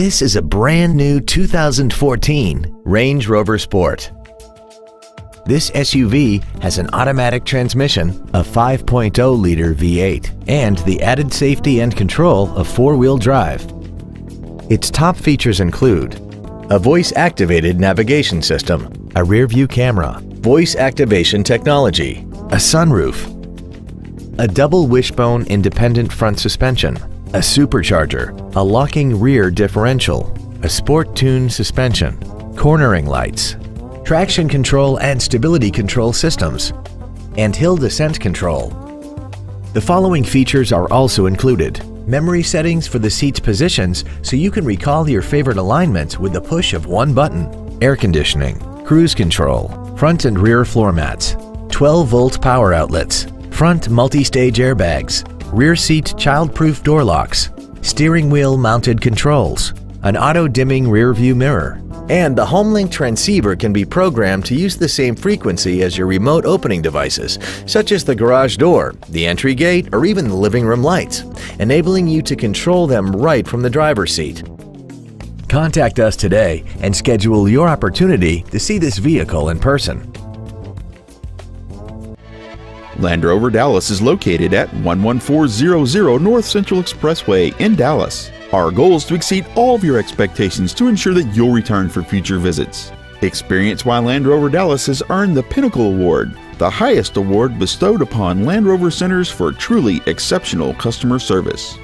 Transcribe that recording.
This is a brand new 2014 Range Rover Sport. This SUV has an automatic transmission, a 5.0-liter V8, and the added safety and control of four-wheel drive. Its top features include a voice-activated navigation system, a rear-view camera, voice activation technology, a sunroof, a double wishbone independent front suspension, a supercharger, a locking rear differential, a sport-tuned suspension, cornering lights, traction control and stability control systems, and hill descent control. The following features are also included: memory settings for the seat's positions so you can recall your favorite alignments with the push of one button, air conditioning, cruise control, front and rear floor mats, 12-volt power outlets, front multi-stage airbags, rear seat child-proof door locks, steering wheel mounted controls, an auto-dimming rear-view mirror, and the HomeLink transceiver can be programmed to use the same frequency as your remote opening devices, such as the garage door, the entry gate, or even the living room lights, enabling you to control them right from the driver's seat. Contact us today and schedule your opportunity to see this vehicle in person. Land Rover Dallas is located at 11400 North Central Expressway in Dallas. Our goal is to exceed all of your expectations to ensure that you'll return for future visits. Experience why Land Rover Dallas has earned the Pinnacle Award, the highest award bestowed upon Land Rover centers for truly exceptional customer service.